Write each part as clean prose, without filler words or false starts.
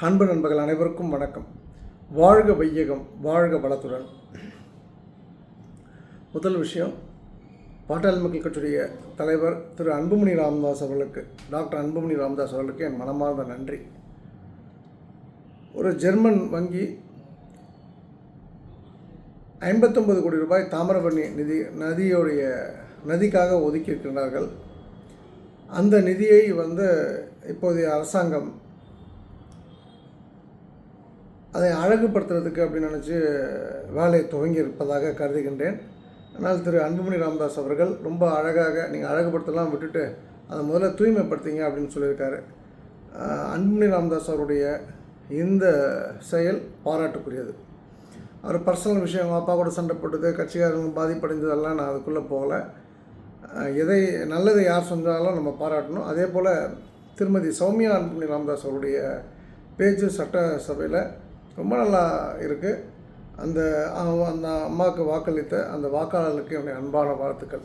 அன்பு நண்பர்கள் அனைவருக்கும் வணக்கம். வாழ்க வையகம், வாழ்க வளத்துடன். முதல் விஷயம், பாட்டாளி மக்கள் கட்சியுடைய தலைவர் திரு அன்புமணி ராமதாஸ் அவர்களுக்கு, டாக்டர் அன்புமணி ராமதாஸ் அவர்களுக்கு என் மனமார்ந்த நன்றி. ஒரு ஜெர்மன் வங்கி 59 கோடி ரூபாய் தாமிரபரணி நதிக்காக ஒதுக்கியிருக்கிறார்கள். அந்த நிதியை இப்போதைய அரசாங்கம் அதை அழகுபடுத்துறதுக்கு அப்படின்னு நினச்சி வேலையை துவங்கியிருப்பதாக கருதுகின்றேன். ஆனால் திரு அன்புமணி ராமதாஸ் அவர்கள் ரொம்ப அழகாக, நீங்கள் அழகுபடுத்தலாம் விட்டுட்டு அதை முதல்ல தூய்மைப்படுத்திங்க அப்படின்னு சொல்லியிருக்காரு. அன்புமணி ராமதாஸ் அவருடைய இந்த செயல் பாராட்டுக்குரியது. அவர் பர்சனல் விஷயம், அவங்க அப்பா கூட சண்டை போட்டது, கட்சிக்காரங்க பாதிப்படைந்ததெல்லாம் நான் அதுக்குள்ளே போகலை. நல்லதை யார் சொன்னாலும் நம்ம பாராட்டணும். அதே போல் திருமதி சௌமியா அன்புமணி ராமதாஸ் அவருடைய பேச்சு சட்டசபையில் ரொம்ப நல்லா இருக்குது. அந்த அம்மாவுக்கு வாக்களித்த அந்த வாக்காளர்களுக்கு என்னுடைய அன்பான வாழ்த்துக்கள்.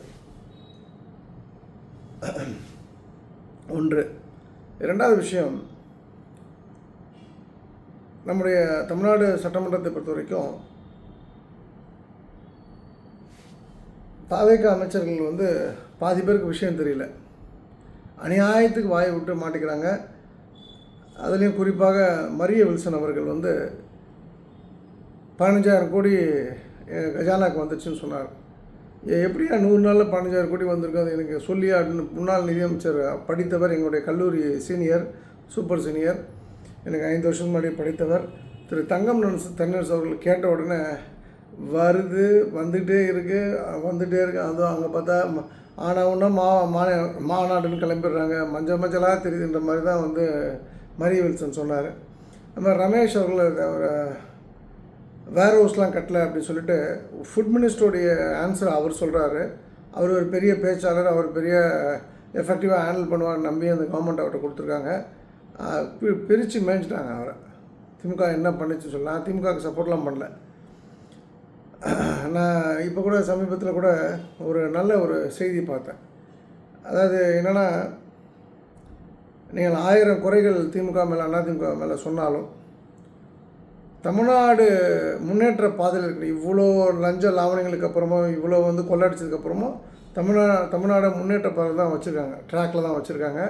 ஒன்று. இரண்டாவது விஷயம், நம்முடைய தமிழ்நாடு சட்டமன்றத்தை பொறுத்த வரைக்கும் தாவேக அமைச்சர்கள் பாதி பேருக்கு விஷயம் தெரியல, அநியாயத்துக்கு வாயை விட்டு மாட்டிக்கிறாங்க. அதுலேயும் குறிப்பாக மரிய வில்சன் அவர்கள் 15,000 கோடி கஜானாக்கு வந்துச்சுன்னு சொன்னார். எப்படியா 100 நாளில் 15,000 கோடி வந்திருக்கும், அது எனக்கு சொல்லி அப்படின்னு முன்னாள் நிதியமைச்சர், படித்தவர், எங்களுடைய கல்லூரி சீனியர், சூப்பர் சீனியர், எனக்கு 5 வருஷம் முன்னாடி படித்தவர் திரு தங்கம் தென்னரசு அவர்கள் கேட்ட உடனே வந்துகிட்டே இருக்குது. அதுவும் அங்கே பார்த்தா ஆனவுன்னா மாநாடுன்னு கிளம்பிடுறாங்க, மஞ்சளாக தெரியுதுன்ற மாதிரி தான் மரிய வில்சன் சொன்னார். நம்ம ரமேஷ் அவர்கள் வேர் ஹவுஸ்லாம் கட்டலை அப்படின்னு சொல்லிட்டு ஃபுட் மினிஸ்டருடைய ஆன்சர் அவர் சொல்கிறாரு. அவர் ஒரு பெரிய பேச்சாளர், அவர் பெரிய எஃபெக்டிவாக ஹேண்டில் பண்ணுவார் நம்பி அந்த கவர்மெண்ட் அவர்கிட்ட கொடுத்துருக்காங்க. பிரித்து மேய்ச்சிட்டாங்க அவரை. திமுக என்ன பண்ணிச்சு சொல்லலாம், திமுகவுக்கு சப்போர்ட்லாம் பண்ணல. நான் இப்போ கூட சமீபத்தில் கூட ஒரு நல்ல ஒரு செய்தி பார்த்தேன். அதாவது என்னென்னா, நீங்கள் 1000 குறைகள் திமுக மேலே, அதிமுக மேலே சொன்னாலும் தமிழ்நாடு முன்னேற்ற பாதையில் இருக்கிற இவ்வளோ லஞ்ச லாவணங்களுக்கு அப்புறமா, இவ்வளோ கொள்ளடிச்சதுக்கப்புறமும் தமிழ்நாடு முன்னேற்ற பாதை தான் வச்சுருக்காங்க, ட்ராக்கில் தான் வச்சுருக்காங்க.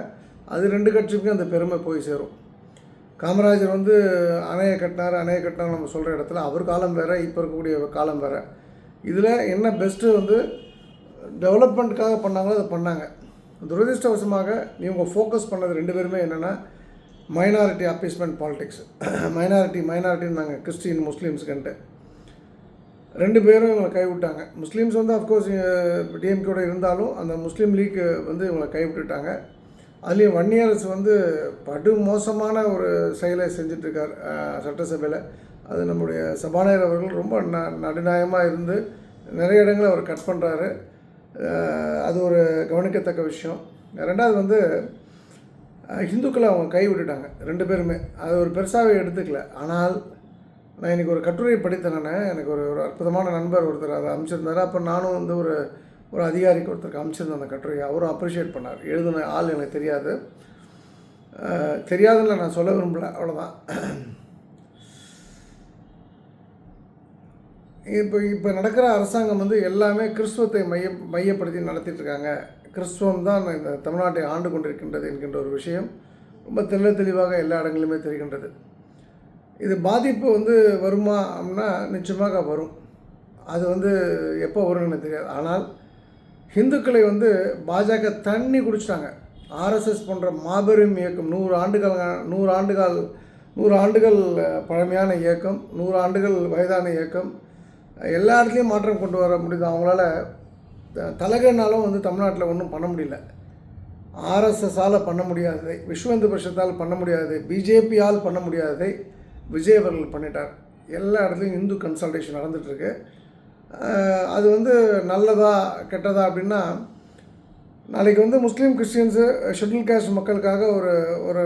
அது 2 கட்சிக்கும் அந்த பெருமை போய் சேரும். காமராஜர் அணையை கட்டினார் நம்ம சொல்கிற இடத்துல அவர் காலம் வேறு, இப்போ இருக்கக்கூடிய காலம் வேறு. இதில் என்ன பெஸ்ட்டு டெவலப்மெண்ட்டுக்காக பண்ணாங்களோ அதை பண்ணாங்க. துரதிருஷ்டவசமாக இவங்க ஃபோக்கஸ் பண்ணது 2 பேருமே என்னென்னா, மைனாரிட்டி அப்பீஸ்மெண்ட் பாலிடிக்ஸ். மைனாரிட்டின்னு நாங்கள் கிறிஸ்டின் முஸ்லீம்ஸுக்குன்ட்டு 2 பேரும் இவங்களை கைவிட்டாங்க. முஸ்லீம்ஸ் அஃப்கோர்ஸ் டிஎம்கேயோட இருந்தாலும் அந்த முஸ்லீம் லீக் இவங்களை கைவிட்டுட்டாங்க. அதுலேயும் வன்னியரசு படு மோசமான ஒரு செயலை செஞ்சிட்ருக்கார் சட்டசபையில். அது நம்முடைய சபாநாயகர் அவர்கள் ரொம்ப நடுநாயகமாக இருந்து நிறைய இடங்களை அவர் கட் பண்ணுறாரு. அது ஒரு கவனிக்கத்தக்க விஷயம். ரெண்டாவது ஹிந்துக்களை அவங்க கை விட்டுட்டாங்க 2 பேருமே. அது ஒரு பெருசாகவே எடுத்துக்கல. ஆனால் நான் இன்றைக்கி ஒரு கட்டுரை படித்தேன். எனக்கு ஒரு அற்புதமான நண்பர் ஒருத்தர் அதை அமைச்சிருந்தார். அப்போ நானும் ஒரு அதிகாரிக்கு ஒருத்தருக்கு அமைச்சிருந்தேன் அந்த கட்டுரையை. அவரும் அப்ரிஷியேட் பண்ணார். எழுதின ஆள் எனக்கு தெரியாதுன்னு நான் சொல்ல விரும்பலை, அவ்வளோதான். இப்போ நடக்கிற அரசாங்கம் எல்லாமே கிறிஸ்துவத்தை மையப்படுத்தி நடத்திட்டுருக்காங்க. கிறிஸ்துவம் தான் இந்த தமிழ்நாட்டை ஆண்டு கொண்டிருக்கின்றது என்கின்ற ஒரு விஷயம் ரொம்ப தெளிவாக எல்லா இடங்களிலுமே தெரிகின்றது. இது பாதிப்பு வருமா அப்படின்னா நிச்சயமாக வரும். அது எப்போ வரும்னு எனக்கு தெரியாது. ஆனால் ஹிந்துக்களை பாஜக தண்ணி குடிச்சிட்டாங்க. ஆர்எஸ்எஸ் போன்ற மாபெரும் இயக்கம், 100 ஆண்டுகள் பழமையான இயக்கம், 100 ஆண்டுகள் வயதான இயக்கம், எல்லா இடத்துலையும் மாற்றம் கொண்டு வர முடியுது. அவங்களால தலைகனாலும் தமிழ்நாட்டில் ஒன்றும் பண்ண முடியல. ஆர்எஸ்எஸ்ஸால் பண்ண முடியாததை, விஸ்வ இந்து பரிஷத்தால் பண்ண முடியாததை, பிஜேபியால் பண்ண முடியாததை விஜய் அவர்கள் பண்ணிட்டார். எல்லா இடத்துலையும் இந்து கன்சல்டேஷன் நடந்துகிட்ருக்கு. அது நல்லதா கெட்டதா அப்படின்னா, நாளைக்கு முஸ்லீம் கிறிஸ்டியன்ஸு ஷெட்யூல் காஸ்ட் மக்களுக்காக ஒரு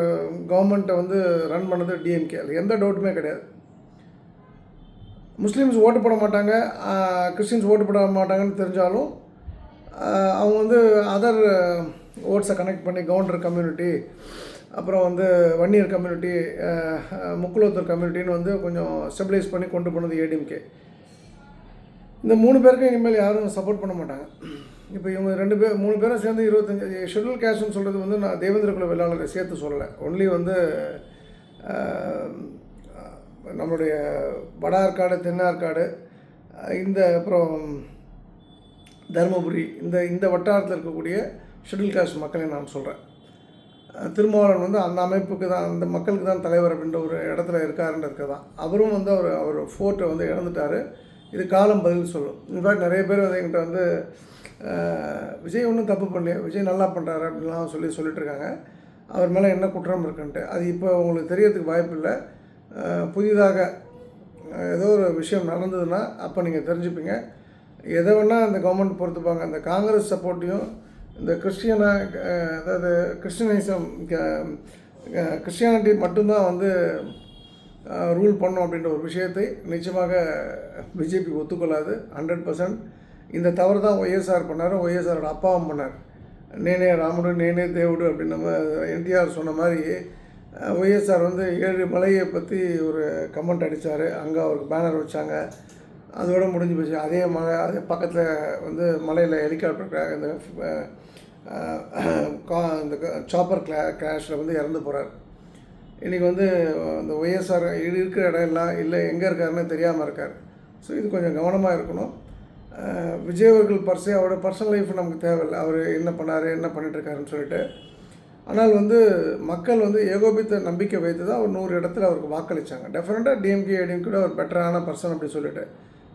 கவர்மெண்ட்டை ரன் பண்ணது டிஎம்கே. அது எந்த டவுட்டுமே கிடையாது. முஸ்லீம்ஸ் ஓட்டு போட மாட்டாங்க, கிறிஸ்டின்ஸ் ஓட்டு போட மாட்டாங்கன்னு தெரிஞ்சாலும் அவங்க அதர் ஓட்ஸை கனெக்ட் பண்ணி கவுண்டர் கம்யூனிட்டி அப்புறம் வந்து வன்னியர் கம்யூனிட்டி, முக்குலத்தூர் கம்யூனிட்டின்னு வந்து கொஞ்சம் ஸ்டெபிலைஸ் பண்ணி கொண்டு போனது ஏடிஎம்கே. இந்த 3 பேருக்கும் இனிமேல் யாரும் சப்போர்ட் பண்ண மாட்டாங்க. இப்போ இவங்க 3 பேரும் சேர்ந்து 25 ஷெட்யூல் கேஸ்ட்னு சொல்கிறது வந்து நான் தேவேந்திர குல வேளாளரை சேர்த்து சொல்லலை. ஒன்லி வந்து நம்மளுடைய வட ஆற்காடு, தென் ஆற்காடு, இந்த அப்புறம் தருமபுரி, இந்த வட்டாரத்தில் இருக்கக்கூடிய ஷெட்யூல் காஸ்ட் மக்களை நான் சொல்கிறேன். திருமாவளவன் வந்து அந்த அமைப்புக்கு தான், அந்த மக்களுக்கு தான் தலைவர் அப்படின்ற ஒரு இடத்துல இருக்காருன்றது தான். அவரும் வந்து அவர் ஃபோர்ட்டை வந்து இழந்துட்டார். இது காலம் பதில் சொல்லும். இன்ஃபேக்ட் நிறைய பேர் வந்து என்கிட்ட வந்து விஜய் ஒன்றும் தப்பு பண்ணலையே, விஜய் நல்லா பண்ணுறாரு அப்படின்லாம் சொல்லிட்டுருக்காங்க. அவர் மேலே என்ன குற்றம் இருக்குன்ட்டு. அது இப்போ உங்களுக்கு தெரியறதுக்கு வாய்ப்பு இல்லை. புதிதாக ஏதோ ஒரு விஷயம் நடந்ததுன்னா அப்போ நீங்கள் தெரிஞ்சுப்பீங்க. எதை வேணால் அந்த கவர்மெண்ட் பொறுத்துப்பாங்க. அந்த காங்கிரஸ் சப்போர்ட்டையும் இந்த அதாவது கிறிஸ்டியனிசம், கிறிஸ்டியானிட்டி மட்டும்தான் வந்து ரூல் பண்ணோம் அப்படின்ற ஒரு விஷயத்தை நிச்சயமாக பிஜேபி ஒத்துக்கொள்ளாது. 100%. இந்த தவறு தான் ஒய்எஸ்ஆர் பண்ணார், ஒய்எஸ்ஆரோட அப்பாவும் பண்ணார். நேனே ராமுடு நேனே தேவுடு அப்படின்னு நம்ம என்டிஆர் சொன்ன மாதிரி ஒய்எஸ்ஆர் வந்து 7 மலையை பற்றி ஒரு கமெண்ட் அடித்தார். அங்கே அவருக்கு பேனர் வச்சாங்க. அதோடு முடிஞ்சு போச்சு. அதே மலை, அதே பக்கத்தில் வந்து மலையில் ஹெலிகாப்டர் இந்த சாப்பர் கிராஷில் வந்து இறந்து போகிறார். இன்றைக்கி வந்து அந்த ஒய்எஸ்ஆர் இருக்கிற இடம் எல்லாம் இல்லை, எங்கே இருக்காருன்னு தெரியாமல் இருக்கார். ஸோ இது கொஞ்சம் கவனமாக இருக்கணும். விஜய் அவர்கள் அவரோட பர்சனல் லைஃப் நமக்கு தேவையில்லை. அவர் என்ன பண்ணார், என்ன பண்ணிகிட்ருக்காருன்னு சொல்லிட்டு. ஆனால் வந்து மக்கள் வந்து ஏகோபித்த நம்பிக்கை வைத்து தான் அவர் 100 இடத்துல அவருக்கு வாக்களித்தாங்க. டெஃபினட்டாக டிஎம்கே ஏடிஎம்கே ஒரு பெட்டரான பர்சன் அப்படி சொல்லிட்டு.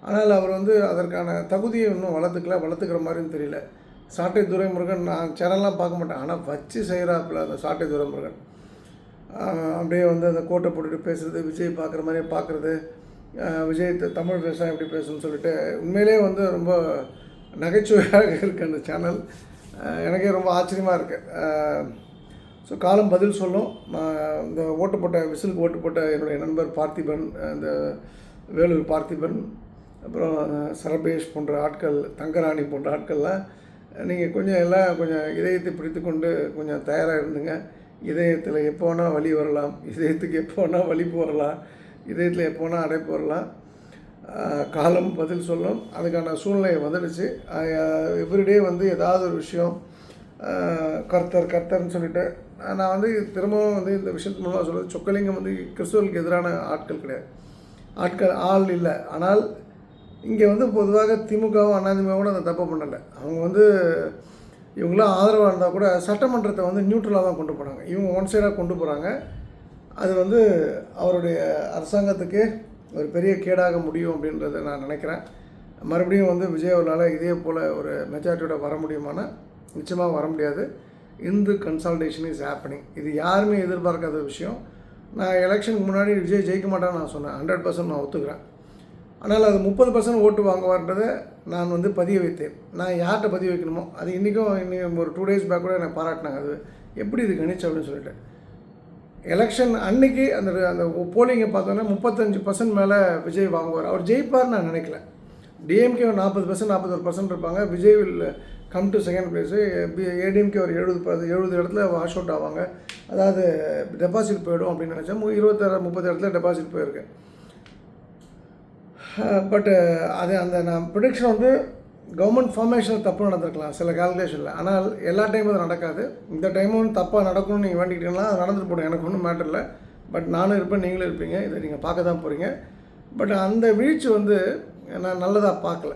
ஆனால் அவர் வந்து அதற்கான தகுதியை இன்னும் வளர்த்துக்கிற மாதிரின்னு தெரியல. சாட்டை துரைமுருகன், நான் சேனல்லாம் பார்க்க மாட்டேன், ஆனால் வச்சு செய்கிறாப்புல அந்த சாட்டை துரைமுருகன். அப்படியே வந்து அந்த கோட்டை போட்டுட்டு பேசுகிறது, விஜய் பார்க்குற மாதிரியே பார்க்குறது, விஜய் தமிழ் பேசுகிறேன் எப்படி பேசணும்னு சொல்லிட்டு உண்மையிலே வந்து ரொம்ப நகைச்சுவையாக இருக்குது அந்த சேனல். எனக்கே ரொம்ப ஆச்சரியமாக இருக்குது. ஸோ காலம் பதில் சொல்லும். இந்த விசிலுக்கு ஓட்டு போட்ட என்னுடைய நண்பர் பார்த்திபன், இந்த வேலூர் பார்த்திபன், அப்புறம் சரபேஷ் போன்ற ஆட்கள், தங்கராணி போன்ற ஆட்கள்லாம் நீங்கள் கொஞ்சம் இதயத்தை பிடித்து கொண்டு கொஞ்சம் தயாராக இருந்துங்க. இதயத்தில் எப்போ வேணால் வலி வரலாம், இதயத்துக்கு எப்போ வேணால் வலிப்பு வரலாம், இதயத்தில் எப்போ வேணால் அடைப்பு வரலாம். காலம் பதில் சொல்லும். அதுக்கான சூழ்நிலை வந்துடுச்சு. எவ்ரிடே வந்து ஏதாவது ஒரு விஷயம் கர்த்தர்னு சொல்லிட்டு நான் வந்து திரும்பவும் வந்து இந்த விஷயத்து மூலமாக சொல்கிறது, சொக்கலிங்கம் வந்து கிறிஸ்துவர்களுக்கு எதிரான ஆட்கள் கிடையாது, ஆள் இல்லை. ஆனால் இங்கே வந்து பொதுவாக திமுகவும் அதிமுகவும் அந்த தப்பு பண்ணலை. அவங்க வந்து இவங்களாம் ஆதரவாக இருந்தால் கூட சட்டமன்றத்தை வந்து நியூட்ரலாக தான் கொண்டு போகிறாங்க. இவங்க ஒன் சைடாக கொண்டு போகிறாங்க. அது வந்து அவருடைய அரசாங்கத்துக்கு ஒரு பெரிய கேடாக முடியும் அப்படின்றத நான் நினைக்கிறேன். மறுபடியும் வந்து விஜய் அவர்களால் இதே போல் ஒரு மெஜாரிட்டியோட வர முடியுமானா நிச்சயமாக வர முடியாது. Hindu consolidation is happening. இது யாருமே எதிர்பார்க்காத விஷயம். நான் எலெக்ஷனுக்கு முன்னாடி விஜய் ஜெயிக்க மாட்டேன்னு நான் சொன்னேன். 100% நான் ஒத்துக்கிறேன். ஆனால் அது 30% ஓட்டு வாங்குவார்ன்றதை நான் வந்து பதிய வைத்தேன். நான் யார்கிட்ட பதிய வைக்கணுமோ அது இன்றைக்கும் ஒரு 2 days பேக் கூட எனக்கு பாராட்டினாங்க. அது எப்படி இது கணிச்சு அப்படின்னு சொல்லிட்டு. எலெக்ஷன் அன்றைக்கி அந்த போலிங்கை பார்த்தோன்னா 35% மேலே விஜய் வாங்குவார். அவர் ஜெயிப்பார்னு நான் நினைக்கல. டிஎம்கே 40%, 41% இருப்பாங்க. Vijay will come to second place. ADMK ஒரு 70 இடத்துல வாஷ் அவுட் ஆவாங்க. அதாவது டெபாசிட் போயிடும் அப்படின்னு நினச்சேன். 26-30 இடத்துல டெபாசிட் போயிருக்கு. பட் அது நான் ப்ரிடிக்ஷன் வந்து கவர்மெண்ட் ஃபார்மேஷனில் தப்பு நடந்திருக்கலாம் சில கால்குலேஷனில். ஆனால் எல்லா டைமும் அது நடக்காது. இந்த டைமும் தப்பாக நடக்கணும்னு நீங்கள் வேண்டிக்கிட்டீங்கன்னா அது நடந்துட்டு போடும். எனக்கு ஒன்றும் மேட்டர் இல்லை. பட் நானும் இருப்பேன், நீங்களும் இருப்பீங்க. இதை நீங்கள் பார்க்க தான் போகிறீங்க. பட் அந்த வீழ்ச்சி வந்து நான் நல்லதாக பார்க்கல.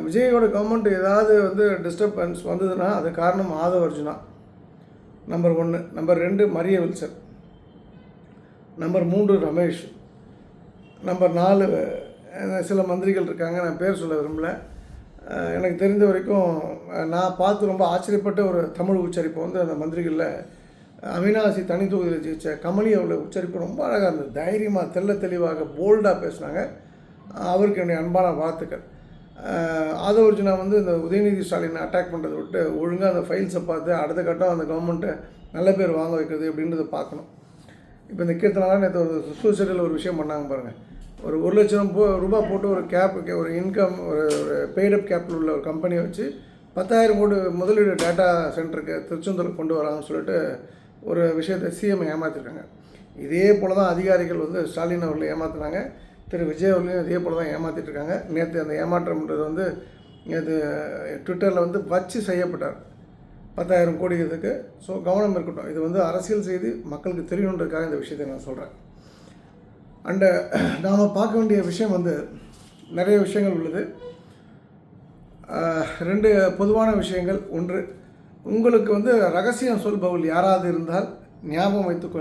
விஜயோட கவர்மெண்ட் ஏதாவது வந்து டிஸ்டர்பன்ஸ் வந்ததுன்னா அது காரணம் Aadhav Arjuna, number 1. Number 2 Maria Wilson, number 3 Ramesh, number 4 சில மந்திரிகள் இருக்காங்க. நான் பேர் சொல்ல விரும்பலை. எனக்கு தெரிந்த வரைக்கும் நான் பார்த்து ரொம்ப ஆச்சரியப்பட்ட ஒரு தமிழ் உச்சரிப்பு வந்து அந்த மந்திரிகளில் அவினாசி தனி தொகுதியில் ஜெயிச்ச கமலி அவளை உச்சரிப்பு ரொம்ப அழகாக இருந்தது. தைரியமாக தெளிவாக போல்டாக பேசினாங்க. அவருக்கு என்னுடைய அன்பான வாழ்த்துக்கள். ஆதவ அர்ஜுனா வந்து இந்த உதயநிதி ஸ்டாலினை அட்டாக் பண்ணுறதை விட்டு ஒழுங்காக அந்த ஃபைல்ஸை பார்த்து அடுத்த கட்டம் அந்த கவர்மெண்ட்டை நல்ல பேர் வாங்க வைக்கிறது அப்படின்றத பார்க்கணும். இப்போ இந்த கீர்த்தனால நேற்று ஒரு சூசைடில் ஒரு விஷயம் பண்ணாங்க பாருங்கள். ஒரு 1 லட்சம் ரூபாய் போட்டு ஒரு கேப்புக்கு ஒரு இன்கம் ஒரு பெய்டப் கேப்பில் உள்ள ஒரு கம்பெனியை வச்சு 10,000 கோடி முதலீடு டேட்டா சென்டருக்கு திருச்செந்தூருக்கு கொண்டு வராங்கன்னு சொல்லிட்டு ஒரு விஷயத்தை சிஎம் ஏமாற்றிருக்காங்க. இதே போல் தான் அதிகாரிகள் வந்து ஸ்டாலின் அவர்களை ஏமாற்றினாங்க, திரு விஜய் அவர்களையும் இதே போல் தான் ஏமாற்றிட்டுருக்காங்க. நேற்று அந்த ஏமாற்றம்ன்றது வந்து நேற்று ட்விட்டரில் வந்து வச்சு செய்யப்பட்டார் 10,000 கோடி இதுக்கு. ஸோ கவனம் இருக்கட்டும், இது வந்து அரசியல் செய்தி மக்களுக்கு தெரியணுன்றதுக்காக இந்த விஷயத்தை நான் சொல்கிறேன். அண்டு நாம் பார்க்க வேண்டிய விஷயம் வந்து நிறைய விஷயங்கள் உள்ளது. 2 பொதுவான விஷயங்கள். ஒன்று, உங்களுக்கு வந்து ரகசியம் சொல்பவள் யாராவது இருந்தால் ஞாபகம்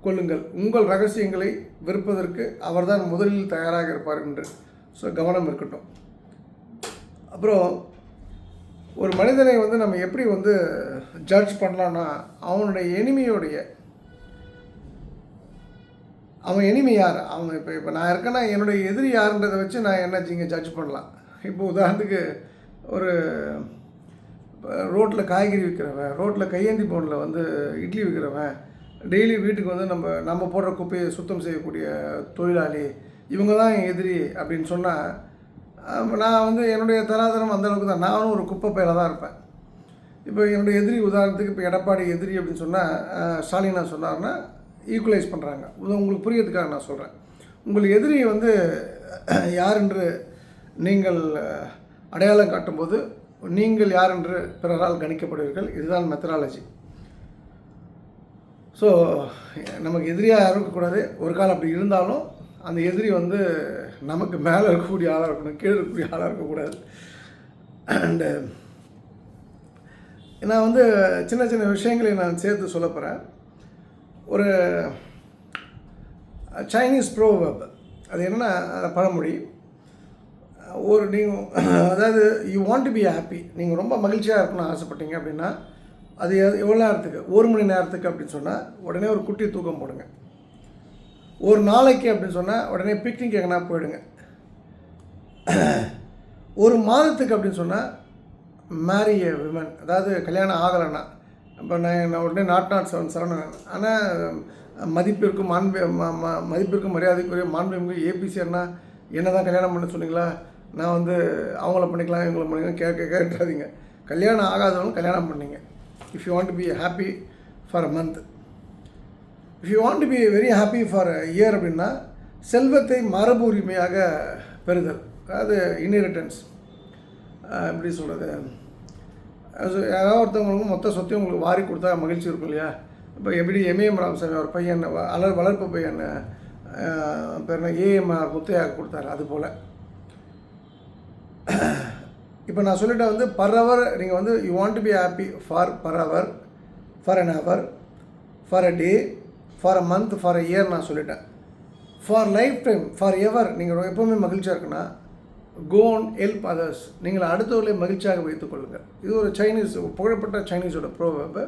கொள்ளுங்கள், உங்கள் ரகசியங்களை விற்பதற்கு அவர்தான் முதலில் தயாராக இருப்பார் என்று. ஸோ கவனம் இருக்கட்டும். அப்புறம் ஒரு மனிதனை வந்து நம்ம எப்படி வந்து ஜட்ஜ் பண்ணலான்னா, அவனுடைய அவன் எனிமி யார், அவன் இப்போ நான் இருக்கேன்னா என்னுடைய எதிரி யாருன்றதை வச்சு நான் என்ன ஜட்ஜ் பண்ணலாம். இப்போ உதாரணத்துக்கு ஒரு ரோட்டில் காய்கறி விற்கிறவன், ரோட்டில் கையேந்தி பவுனில் வந்து இட்லி விற்கிறவன், டெய்லி வீட்டுக்கு வந்து நம்ம போடுற குப்பையை சுத்தம் செய்யக்கூடிய தொழிலாளி, இவங்க தான் என் எதிரி அப்படின்னு சொன்னால், நான் வந்து என்னுடைய தராதரம் அந்தளவுக்கு தான். நானும் ஒரு குப்பை பையில தான் இருப்பேன். இப்போ என்னுடைய எதிரி உதாரணத்துக்கு இப்போ எடப்பாடி எதிரி அப்படின்னு சொன்னால், ஸ்டாலின் நான் சொன்னார்னா ஈக்குவலைஸ் பண்ணுறாங்க. உங்களுக்கு புரியறதுக்காக நான் சொல்கிறேன். உங்கள் எதிரியை வந்து யார் என்று நீங்கள் அடையாளம் காட்டும்போது நீங்கள் யார் என்று பிறரால் கணிக்கப்படுவீர்கள். இதுதான் மெத்தடாலஜி. ஸோ நமக்கு எதிரியாக யாரும் இருக்கக்கூடாது. ஒரு காலம் அப்படி இருந்தாலும் அந்த எதிரி வந்து நமக்கு மேலே இருக்கக்கூடிய ஆளாக இருக்கணும், கீழே இருக்கக்கூடிய ஆளாக இருக்கக்கூடாது. அண்டு நான் வந்து சின்ன சின்ன விஷயங்களை நான் சேர்த்து சொல்ல போகிறேன். ஒரு சைனீஸ் ப்ரோவர்ப், அது என்னென்னா பழமொழி. நீங்கள் அதாவது you want to be happy, நீங்கள் ரொம்ப மகிழ்ச்சியாக இருக்கணும்னு ஆசைப்பட்டீங்க அப்படின்னா அது எவ்வளோ நேரத்துக்கு, 1 மணி நேரத்துக்கு அப்படின்னு சொன்னால் உடனே ஒரு குட்டி தூக்கம் போடுங்க. ஒரு நாளைக்கு அப்படின்னு சொன்னால் உடனே பிக்னிக் எங்கன்னா போயிடுங்க. ஒரு மாதத்துக்கு அப்படின்னு சொன்னால் மேரி எ விமன், அதாவது கல்யாணம் ஆகலைன்னா. இப்போ நான் உடனே நாட் 7 ஆனால் மதிப்பிற்கும் மதிப்பிற்கும் மரியாதைக்குரிய மாண்புமிகு ஏபிசிஆர்னா என்ன தான் கல்யாணம் பண்ண சொன்னீங்களா, நான் வந்து அவங்கள பண்ணிக்கலாம் இவங்கள பண்ணிக்கலாம் கேட்டுறாதீங்க. கல்யாணம் ஆகாதவங்க கல்யாணம் பண்ணிங்க. If you want to be happy for a month, if you want to be very happy for a year அப்படின்னா செல்வத்தை மரபு உரிமையாக பெறுதல், அதாவது இன்ஹெரிட்டன்ஸ். எப்படி சொல்கிறது, யாராவது ஒருத்தவங்களுக்கு மொத்த சொத்தையும் உங்களுக்கு வாரி கொடுத்தா மகிழ்ச்சி இருக்கும் இல்லையா. இப்போ எப்படி எம்ஏஎம் ராமசாமி அவர் பையன் வளர்ப்பு பையன் பேர் ஏஎம்ஆர் முத்தையாக கொடுத்தாரு, அதுபோல். இப்போ நான் சொல்லிட்டேன் வந்து பர் நீங்கள் வந்து you want to be happy for per hour, for an hour, for a day, for a month, for a year நான் சொல்லிட்டேன். For life time, for ever நீங்கள் எப்போவுமே மகிழ்ச்சியாக இருக்குன்னா கோ அண்ட் ஹெல்ப் அதர்ஸ், நீங்கள் அடுத்தவர்களை மகிழ்ச்சியாக வைத்துக் கொள்ளுங்கள். இது ஒரு புகழப்பட்ட சைனீஸோட ப்ரோவர்பு.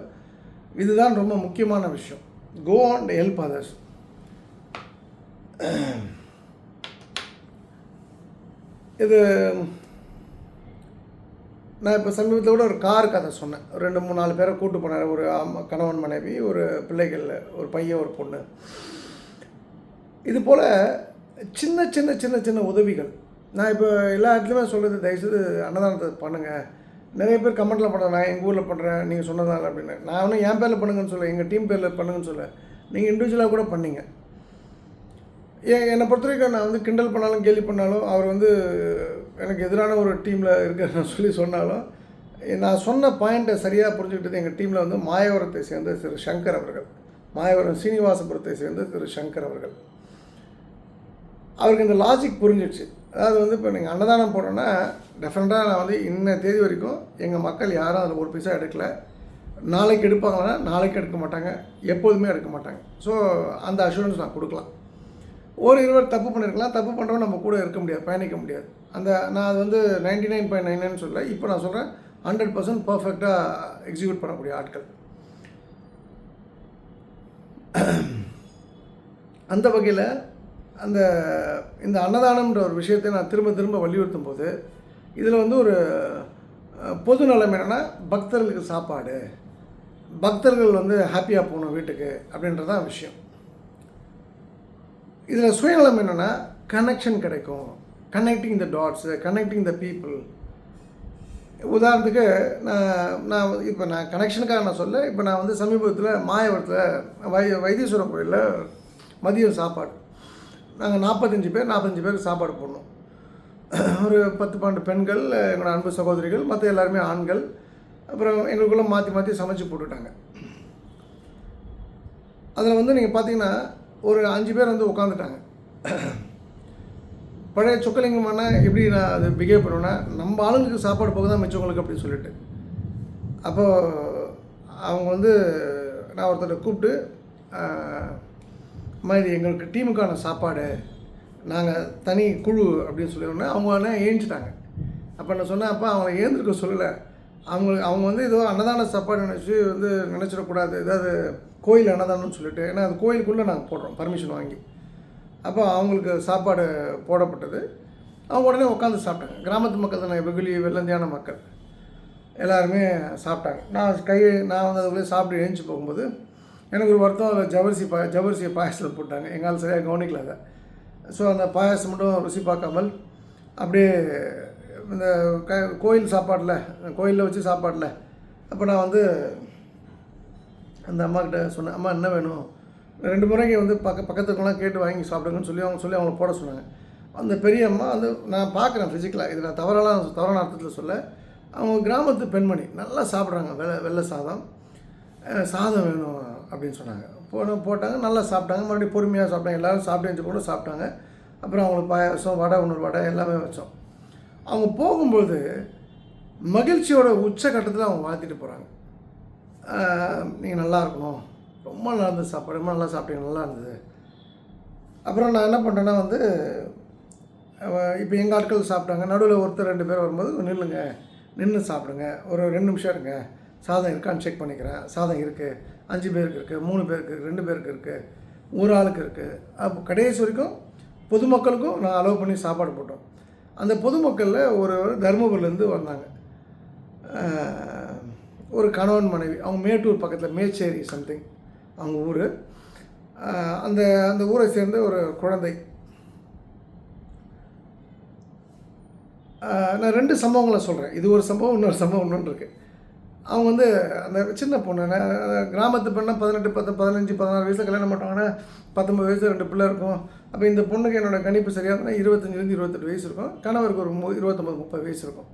இதுதான் ரொம்ப முக்கியமான விஷயம். Go and help others. இது நான் இப்போ சமீபத்தில் கூட ஒரு கார் கதை சொன்னேன். 2-3-4 பேரை கூப்பிட்டு போனார். ஒரு கணவன் மனைவி, ஒரு பிள்ளைகள், ஒரு பையன், ஒரு பொண்ணு. இது போல் சின்ன சின்ன சின்ன சின்ன உதவிகள். நான் இப்போ எல்லா இடத்துலையுமே சொல்கிறது, தயவுசெய்து அன்னதானத்தை பண்ணுங்கள். நிறைய பேர் கமெண்ட்டில் பண்ணுறேன், நான் எங்கள் ஊரில் பண்ணுறேன் நீங்கள் சொன்னதால் அப்படின்னு. நான் ஒன்றும் என் பேரில் பண்ணுங்கன்னு சொல்ல, எங்கள் டீம் பேரில் பண்ணுங்கன்னு சொல்ல, நீங்கள் இண்டிவிஜுவலாக கூட பண்ணிங்க. என்னை பொறுத்த வரைக்கும் நான் வந்து கிண்டல் பண்ணாலும் கேலி பண்ணாலும், அவர் வந்து எனக்கு எதிரான ஒரு டீமில் இருக்கிற சொன்னாலும், நான் சொன்ன பாயிண்ட்டை சரியாக புரிஞ்சுக்கிட்டது எங்கள் டீமில் வந்து மாயவரத்தை சேர்ந்த திரு சங்கர் அவர்கள், மாயவரம் சீனிவாசபுரத்தை சேர்ந்த திரு சங்கர் அவர்கள். அவருக்கு இந்த லாஜிக் புரிஞ்சிடுச்சு. அதாவது வந்து இப்போ நீங்கள் அன்னதானம் போனோன்னா டெஃபினட்டாக நான் வந்து இன்ன தேதி வரைக்கும் எங்கள் மக்கள் யாரும் அதில் ஒரு பைசா எடுக்கலை. நாளைக்கு எடுப்பாங்கன்னா நாளைக்கு எடுக்க மாட்டாங்க, எப்போதுமே எடுக்க மாட்டாங்க. ஸோ அந்த அஷூரன்ஸ் நான் கொடுக்கலாம். ஒரு 20 தப்பு பண்ணியிருக்கலாம், தப்பு பண்ணுறவங்க நம்ம கூட இருக்க முடியாது, பயணிக்க முடியாது. நான் அது வந்து 99.99 சொல்ல, இப்போ நான் சொல்கிறேன் 100% பர்ஃபெக்டாக எக்ஸிக்யூட் பண்ணக்கூடிய ஆட்கள். அந்த வகையில் இந்த அன்னதானம்ன்ற ஒரு விஷயத்தை நான் திரும்ப திரும்ப வலியுறுத்தும் போது, இதில் வந்து ஒரு பொது நலம் என்னென்னா பக்தர்களுக்கு சாப்பாடு, பக்தர்கள் வந்து ஹாப்பியாக போகணும் வீட்டுக்கு அப்படின்றதான் விஷயம். இதில் சுயநலம் என்னென்னா கனெக்ஷன் கிடைக்கும், connecting the dots, connecting the people. உதாரணத்துக்கு நான் இப்போ நான் கனெக்ஷனுக்காக நான் சொல்ல, இப்போ நான் வந்து சமீபத்தில் மாயவரத்தில் வைத்தீஸ்வரன் கோயிலில் மதியம் சாப்பாடு நாங்கள் 45 பேருக்கு சாப்பாடு போடணும். ஒரு 10-12 பெண்கள், என்னோடய அன்பு சகோதரிகள், மற்ற எல்லாருமே ஆண்கள். அப்புறம் எங்களுக்குள்ளே மாற்றி மாற்றி சமைச்சு போட்டுட்டாங்க. அதில் வந்து நீங்கள் பார்த்தீங்கன்னா ஒரு 5 பேர் வந்து உட்காந்துட்டாங்க. பழைய சொக்கலிங்கம்னா எப்படி நான் அது பிஹேவ் பண்ணுவேன்னா, நம்ம ஆளுங்களுக்கு சாப்பாடு போக தான் மிச்சவங்களுக்கு அப்படின்னு சொல்லிட்டு. அப்போது அவங்க வந்து நான் ஒருத்தரை கூப்பிட்டு, அம்மா இது எங்களுக்கு டீமுக்கான சாப்பாடு, நாங்கள் தனி குழு அப்படின்னு சொல்லிடுவோன்னே அவங்க ஏஞ்சிட்டாங்க. அப்போ நான் சொன்னேன், அப்போ அவங்கள ஏந்திருக்க சொல்லலை, அவங்க வந்து ஏதோ அன்னதான சாப்பாடு நினச்சிடக்கூடாது, ஏதாவது கோயில் அன்னதானம்னு சொல்லிட்டு, ஏன்னா அது கோயிலுக்குள்ளே நாங்கள் போடுறோம் பர்மிஷன் வாங்கி. அப்போ அவங்களுக்கு சாப்பாடு போடப்பட்டது. அவங்க உடனே உட்காந்து சாப்பிட்டாங்க. கிராமத்து மக்கள் தானே, வெள்ளந்தியான மக்கள் எல்லாருமே சாப்பிட்டாங்க. நான் வந்து அதுக்குள்ளே சாப்பிட்டு எழுந்துச்சி போகும்போது எனக்கு ஒரு வருத்தம், அதில் ஜவரிசியை பாயசத்தில் போட்டாங்க. எங்களால் சரியாக கவனிக்கல அதை. ஸோ அந்த பாயாசம் மட்டும் ருசி பார்க்காமல் அப்படியே இந்த கோயில் சாப்பாடில், கோயிலில் வச்சு சாப்பாடில், அப்போ நான் வந்து அந்த அம்மாக்கிட்ட சொன்னேன், அம்மா என்ன வேணும், 2 முறைக்கு வந்து பக்கத்துக்கெல்லாம் கேட்டு வாங்கி சாப்பிடுங்கன்னு சொல்லி அவங்கள போட சொன்னாங்க. அந்த பெரிய அம்மா வந்து நான் பார்க்குறேன் ஃபிசிக்கலாக, இது நான் தவறான அர்த்தத்தில் சொல்ல, அவங்க கிராமத்து பெண்மணி நல்லா சாப்பிட்றாங்க. வெள்ளை சாதம் வேணும் அப்படின்னு சொன்னாங்க. போட்டாங்க, நல்லா சாப்பிட்டாங்க. மறுபடியும் பொறுமையாக சாப்பிட்டாங்க. எல்லோரும் சாப்பிட்டு கூட சாப்பிட்டாங்க. அப்புறம் அவங்களுக்கு பாயாசம், வடை, வடை எல்லாமே வச்சோம். அவங்க போகும்போது மகிழ்ச்சியோட உச்சக்கட்டத்தில் அவங்க வாழ்த்திட்டு போகிறாங்க. நீங்கள் நல்லா இருக்கணும், ரொம்ப நல்லா இருந்தது சாப்பாடு, ரொம்ப நல்லா சாப்பிட்டீங்க, நல்லா இருந்தது. அப்புறம் நான் என்ன பண்ணுறேன்னா வந்து, இப்போ எங்கள் ஆட்கள் சாப்பிட்டாங்க. நடுவில் ஒருத்தர் 2 பேர் வரும்போது நின்று சாப்பிடுங்க, ஒரு 2 நிமிஷம் இருங்க, சாதம் இருக்கான்னு செக் பண்ணிக்கிறேன். சாதம் இருக்குது, 5 பேருக்கு இருக்குது, 3 பேருக்கு இருக்குது, 2 பேருக்கு இருக்குது, ஒரு ஆளுக்கு இருக்குது. அப்போ கடைசி வரைக்கும் பொதுமக்களுக்கும் நான் அலோவ் பண்ணி சாப்பாடு போட்டோம். அந்த பொதுமக்களில் ஒரு தருமபுரிலேருந்து வந்தாங்க. ஒரு கணவன் மனைவி, அவங்க மேட்டூர் பக்கத்தில் மேச்சேரி சம்திங் அவங்க ஊர். அந்த ஊரை சேர்ந்த ஒரு குழந்தை. நான் 2 சம்பவங்களை சொல்கிறேன். இது ஒரு சம்பவம், இன்னொரு சம்பவம் இன்னொன்று இருக்குது. அவங்க வந்து அந்த சின்ன பொண்ணு, கிராமத்து பெண்ணை 18, 15, 16 வயசில் கல்யாணம் பண்ணுவாங்கன்னா 19 வயசு 2 பிள்ளை இருக்கும். அப்போ இந்த பொண்ணுக்கு என்னோடய கணிப்பு சரியாக இருந்தால் 25 28 வயசு இருக்கும். கணவருக்கு ஒரு 29 30 வயசு இருக்கும்.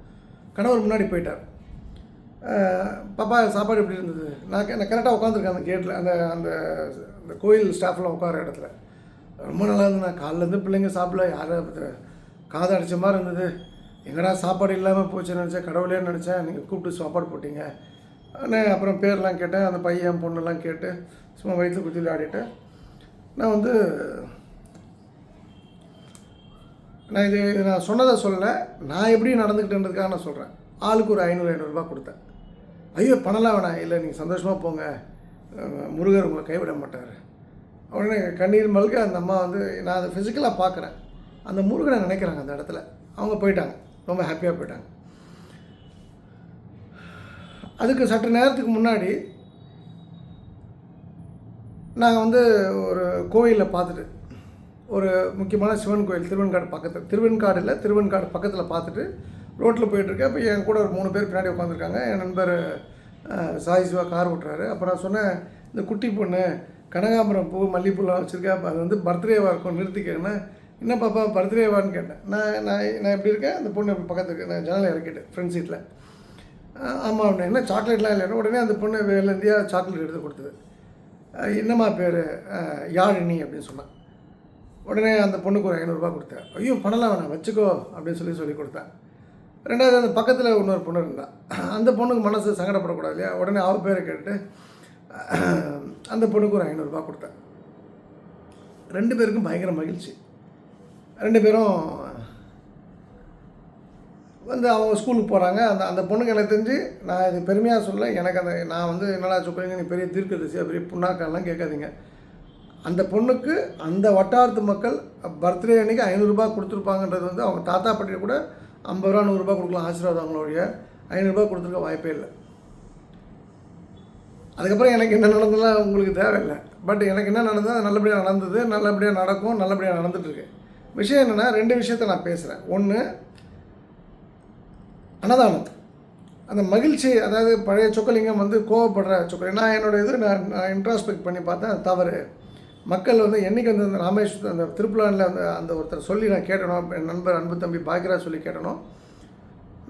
கணவர் முன்னாடி போயிட்டார். பாப்பா சாப்பாடு எப்படி இருந்தது? நான் கரெக்டாக உட்காந்துருக்கேன் அந்த கேட்டில், அந்த கோயில் ஸ்டாஃப்லாம் உட்கார இடத்துல. ரொம்ப நல்லா இருந்தது. நான் காலையிலேருந்து பிள்ளைங்க சாப்பிடல, யாரும் காதை அடித்த மாதிரி இருந்தது. எங்கடா சாப்பாடு இல்லாமல் போச்சுன்னு நினச்சேன், கடவுளேன்னு நினச்சேன். நீங்கள் கூப்பிட்டு சாப்பாடு போட்டிங்க. அப்புறம் பேர்லாம் கேட்டேன், அந்த பையன் பொண்ணெல்லாம் கேட்டு சும்மா வயிற்று குத்தி விளையாடிட்டு நான் வந்து நான் சொன்னதை சொல்லலை, நான் எப்படி நடந்துக்கிட்டேன்றதுக்காக நான் சொல்கிறேன். ஆளுக்கு ஒரு 500 ரூபா கொடுத்தேன். ஐயோ பணம்லாம் வேணாம், இல்லை நீங்கள் சந்தோஷமாக போங்க, முருகர் உங்களை கைவிட மாட்டார். உடனே கண்ணீர் மல்க அந்த அம்மா வந்து, நான் அதை ஃபிசிக்கலாக பார்க்குறேன், அந்த முருகனை நினைக்கிறாங்க அந்த இடத்துல. அவங்க போயிட்டாங்க, ரொம்ப ஹாப்பியாக போயிட்டாங்க. அதுக்கு சற்று நேரத்துக்கு முன்னாடி நாங்கள் வந்து ஒரு கோயிலில் பார்த்துட்டு, ஒரு முக்கியமான சிவன் கோயில் திருவெண்காடு பக்கத்தில் பார்த்துட்டு ரோட்டில் போயிட்டுருக்கேன். அப்போ என் கூட ஒரு 3 பேர் பின்னாடி உட்காந்துருக்காங்க. என் நண்பர் சாய் சிவா கார் ஓட்டுறாரு. அப்போ நான் சொன்னேன், இந்த குட்டி பொண்ணு கனகாம்பரம் பூ மல்லிகைப்பூலாம் வச்சுருக்கேன், அப்போ அது வந்து பர்த்டேவாக இருக்கும், நிறுத்திக்கேன்னா. என்ன பாப்பா பர்த்டேவான்னு கேட்டேன். நான் எப்படி இருக்கேன், அந்த பொண்ணு பக்கத்துக்கு நான் ஜன்னலை இறக்கிட்டு ஃப்ரண்ட் சீட்டில். ஆமாம் அப்படின்னா, என்ன சாக்லேட்லாம் இல்லைன்னா. உடனே அந்த பொண்ணு வெள்ளந்தியா சாக்லேட் எடுத்து கொடுத்தது. என்னம்மா பேர்? யாழினி அப்படின்னு சொன்னான். உடனே அந்த பொண்ணுக்கு ஒரு 500 ரூபா கொடுத்தேன். ஐயோ பணம்லாம் வேணாம், வச்சுக்கோ அப்படின்னு சொல்லி கொடுத்தேன். ரெண்டாவது அந்த பக்கத்தில் இன்னொரு பொண்ணு இருந்தாள். அந்த பொண்ணுக்கு மனசு சங்கடப்படக்கூடாது இல்லையா. உடனே அவள் பேரை கேட்டு அந்த பொண்ணுக்கு ஒரு 500 ரூபா கொடுத்தேன். 2 பேருக்கும் பயங்கர மகிழ்ச்சி. 2 பேரும் வந்து அவங்க ஸ்கூலுக்கு போகிறாங்க. அந்த பொண்ணுக்கு எனக்கு தெரிஞ்சு, நான் இது பெருமையாக சொல்ல, எனக்கு நான் வந்து என்னடா சொல்கிறீங்க, நீ பெரிய தீர்க்கதரிசியாக பெரிய புண்ணாக்கெல்லாம் கேட்காதீங்க. அந்த பொண்ணுக்கு அந்த வட்டாரத்து மக்கள் பர்த்டே அன்றைக்கி 500 ரூபா கொடுத்துருப்பாங்கன்றது வந்து அவங்க தாத்தா பாட்டியை கூட 50 ரூபா 100 ரூபா கொடுக்கலாம் ஆசீர்வாதம், அவங்களுடைய 500 ரூபா கொடுத்துருக்க வாய்ப்பே இல்லை. அதுக்கப்புறம் எனக்கு என்ன நடந்ததுலாம் உங்களுக்கு தேவையில்லை. பட் எனக்கு என்ன நடந்தது, அது நல்லபடியாக நடந்தது, நல்லபடியாக நடக்கும், நல்லபடியாக நடந்துகிட்ருக்கு. விஷயம் என்னென்னா, 2 விஷயத்தை நான் பேசுகிறேன். ஒன்று, அன்னதானம். அந்த மகிழ்ச்சி, அதாவது பழைய சொக்கலிங்கம் வந்து கோவப்படுற சொக்கலிங்கம். நான் என்னோடய நான் இன்ட்ராஸ்பெக்ட் பண்ணி பார்த்தேன், அது தவறு. மக்கள் வந்து என்றைக்கு வந்து அந்த ராமேஸ்வரத்தில் அந்த திருப்புலானில் அந்த ஒருத்தர் சொல்லி நான் கேட்டனோ, என் நண்பர் அன்பு தம்பி பாக்கியராஜ் சொல்லி கேட்டனோ,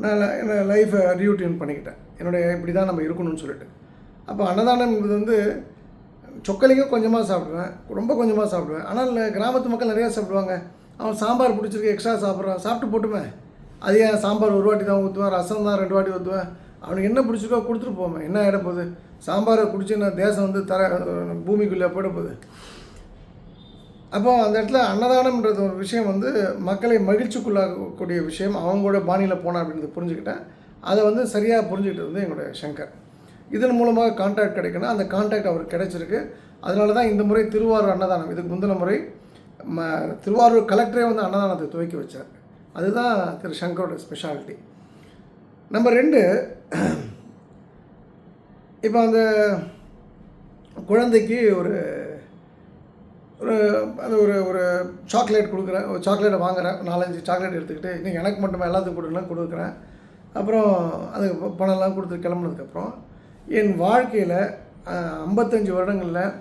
நான் என்னோட லைஃப்பை ரீயூட்டின் பண்ணிக்கிட்டேன். இப்படி தான் நம்ம இருக்கணும்னு சொல்லிட்டு. அப்போ அன்னதானம் என்பது வந்து சொக்கலிங்கம் கொஞ்சமாக சாப்பிடுவேன், ரொம்ப கொஞ்சமாக சாப்பிடுவேன். ஆனால் கிராமத்து மக்கள் நிறையா சாப்பிடுவாங்க. அவன் சாம்பார் பிடிச்சிருக்கு, எக்ஸ்ட்ரா சாப்பிட்றான், சாப்பிட்டு போட்டுமே. அது ஏன் சாம்பார் ஒரு வாட்டி தான் ஊற்றுவேன், ரசம் தான் 2 வாட்டி ஊற்றுவேன். அவனுக்கு என்ன பிடிச்சிருக்கோ கொடுத்துட்டு போவேன். என்ன ஆகிட போகுது? சாம்பாரை குடிச்சு நான் தேசம் வந்து பூமிக்குள்ளே போயிட போகுது. அப்போ அந்த இடத்துல அன்னதானம்ன்றது ஒரு விஷயம் வந்து மக்களை மகிழ்ச்சிக்குள்ளாகக்கூடிய விஷயம். அவங்களோட பாணியில் போனா அப்படின்றத புரிஞ்சுக்கிட்டேன். அதை வந்து சரியாக புரிஞ்சுக்கிட்டு வந்து என்னுடைய சங்கர். இதன் மூலமாக கான்டாக்ட் கிடைக்கணும். அந்த கான்டாக்ட் அவருக்கு கிடைச்சிருக்கு. அதனால தான் இந்த முறை திருவாரூர் அன்னதானம், இதுக்கு முந்தின முறை திருவாரூர் கலெக்டரே வந்து அன்னதானத்தை துவக்கி வச்சார். அதுதான் திரு சங்கரோட ஸ்பெஷாலிட்டி. நம்பர் 2, இப்போ அந்த குழந்தைக்கு ஒரு ஒரு சாக்லேட் கொடுக்குறேன், ஒரு சாக்லேட்டை வாங்குகிறேன், 4-5 சாக்லேட் எடுத்துக்கிட்டு, இன்னும் எனக்கு மட்டுமே எல்லாத்துக்கும் கொடுக்குறேன். அப்புறம் அதுக்கு பணம்லாம் கொடுத்து கிளம்புனதுக்கப்புறம் என் வாழ்க்கையில் 55 வருடங்களில்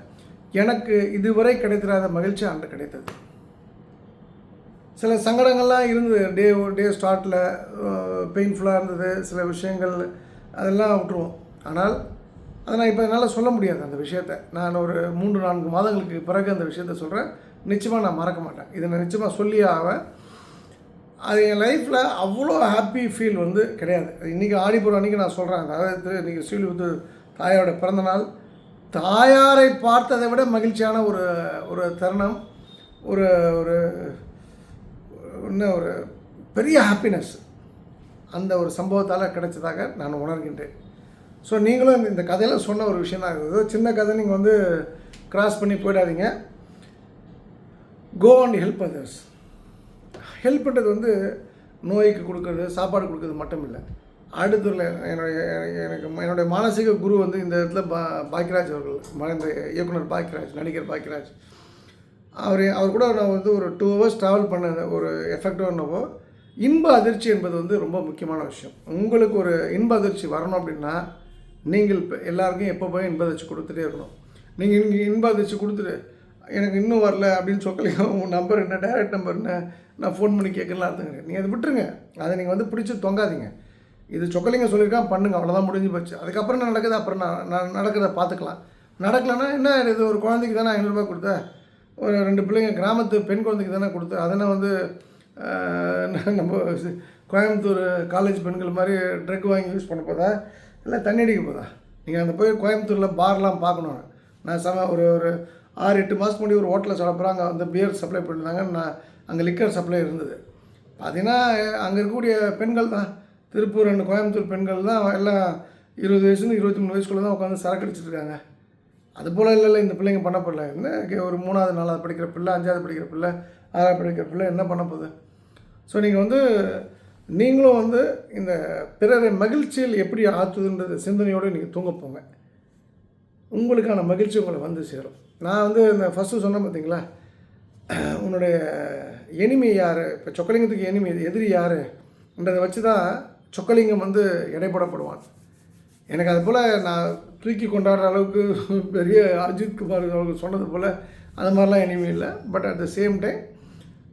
எனக்கு இதுவரை கிடைத்திராத மகிழ்ச்சி அன்று கிடைத்தது. சில சங்கடங்கள்லாம் இருந்தது. டே ஸ்டார்ட்டில் பெயின்ஃபுல்லாக இருந்தது. சில விஷயங்கள் அதெல்லாம் விட்டுருவோம். ஆனால் அதை நான் இப்போ என்னால் சொல்ல முடியாது. அந்த விஷயத்தை நான் ஒரு 3-4 மாதங்களுக்கு பிறகு அந்த விஷயத்த சொல்கிறேன். நிச்சயமாக நான் மறக்க மாட்டேன். இதை நான் நிச்சயமாக சொல்லியே ஆவேன். அது என் லைஃப்பில் அவ்வளோ ஹாப்பி ஃபீல் வந்து கிடையாது. இன்றைக்கி ஆடிப்பூர் அன்றைக்கி நான் சொல்கிறேன். அதாவது இன்றைக்கி ஸ்ரீவில்லிபுத்தூர் தாயாரோட பிறந்தநாள். தாயாரை பார்த்ததை விட மகிழ்ச்சியான ஒரு தருணம், ஒரு ஒரு இன்னும் ஒரு பெரிய ஹாப்பினஸ் அந்த ஒரு சம்பவத்தால் கிடைச்சதாக நான் உணர்கின்றேன். ஸோ நீங்களும் இந்த கதையில் சொன்ன ஒரு விஷயம் தான் இருக்குது. சின்ன கதை நீங்கள் வந்து கிராஸ் பண்ணி போயிடாதீங்க. Go and help others. Help பண்ணுறது வந்து நோய்க்கு கொடுக்குறது, சாப்பாடு கொடுக்குறது மட்டும் இல்லை. அடுத்தூரில் என்னுடைய மானசீக குரு வந்து இந்த இடத்துல பாக்கியராஜ் அவர்கள், இந்த இயக்குனர் பாக்கியராஜ், நடிகர் பாக்கியராஜ். அவர் கூட நான் வந்து ஒரு 2 hours ட்ராவல் பண்ண ஒரு எஃபெக்டாக என்னவோ, இன்ப அதிர்ச்சி என்பது வந்து ரொம்ப முக்கியமான விஷயம். உங்களுக்கு ஒரு இன்ப அதிர்ச்சி வரணும் அப்படின்னா நீங்கள் எல்லாருக்கும் எப்போ போய் இன்ப அதிர்ச்சி கொடுத்துட்டே இருக்கணும். நீங்கள் இங்கே இன்ப அதிர்ச்சி கொடுத்துட்டு எனக்கு இன்னும் வரல அப்படின்னு சொல்லலைங்க, உங்கள் நம்பர் என்ன, டைரக்ட் நம்பர் என்ன, நான் ஃபோன் பண்ணி கேட்கலாம் அர்த்தங்க. நீங்கள் அதை விட்டுருங்க. அதை நீங்கள் வந்து பிடிச்சி தொங்காதீங்க. இது சொக்கலிங்க சொல்லியிருக்கான், பண்ணுங்க, அவ்வளோதான், முடிஞ்சு போச்சு. அதுக்கப்புறம் என்ன நடக்குது, அப்புறம் நான் நடக்கிறத பார்த்துக்கலாம். நடக்கலைன்னா என்ன, இது ஒரு குழந்தைக்கு தானே 500 ரூபாய் கொடுத்தேன், ஒரு 2 பிள்ளைங்க கிராமத்து பெண் குழந்தைக்கு தானே கொடுத்தேன், அதனை வந்து நம்ம கோயம்புத்தூர் காலேஜ் பெண்கள் மாதிரி ட்ரக் வாங்கி யூஸ் பண்ண போதா, இல்லை தண்ணி அடிக்க போதா? நீங்கள் அந்த போய் கோயம்புத்தூரில் பார்லாம் பார்க்கணும். நான் ஒரு 6-8 மாதத்துக்கு முன்னாடி ஒரு ஹோட்டலில் சாப்பிட்றேன். அங்கே வந்து பியர் சப்ளை பண்ணியிருந்தாங்க. நான் அங்கே லிக்கர் சப்ளை இருந்தது. பார்த்தீங்கன்னா அங்கே இருக்கக்கூடிய பெண்கள் தான், திருப்பூர் அண்ட் கோயம்புத்தூர் பெண்கள் தான் எல்லாம் 20 வயசுலேருந்து 23 வயசுக்குள்ளே தான் உட்காந்து சரக்கு அடிச்சிட்ருக்காங்க. அதுபோல் இல்லை இந்த பிள்ளைங்க பண்ண போடல. என்ன ஒரு 3வது 4வது படிக்கிற பிள்ளை, 5வது படிக்கிற பிள்ளை, 6வது படிக்கிற பிள்ளை என்ன பண்ண போகுது? ஸோ நீங்கள் வந்து நீங்களும் வந்து இந்த பிறரை மகிழ்ச்சியில் எப்படி ஆற்றுதுன்றது சிந்தனையோடு நீங்கள் தூங்க போங்க. உங்களுக்கான மகிழ்ச்சி உங்களை வந்து சேரும். நான் வந்து இந்த ஃபஸ்ட்டு சொன்னேன் பார்த்தீங்களா, உன்னுடைய எனிமி யார், இப்போ சொக்கலிங்கத்துக்கு எதிரி யாருன்றதை வச்சு தான் சொக்கலிங்கம் வந்து எடைப்படப்படுவான். எனக்கு அது போல் நான் தூக்கி கொண்டாடுற அளவுக்கு பெரிய அஜித் குமார் அவர்கள் சொன்னது போல் அது மாதிரிலாம் எனிமி இல்லை. But at the same time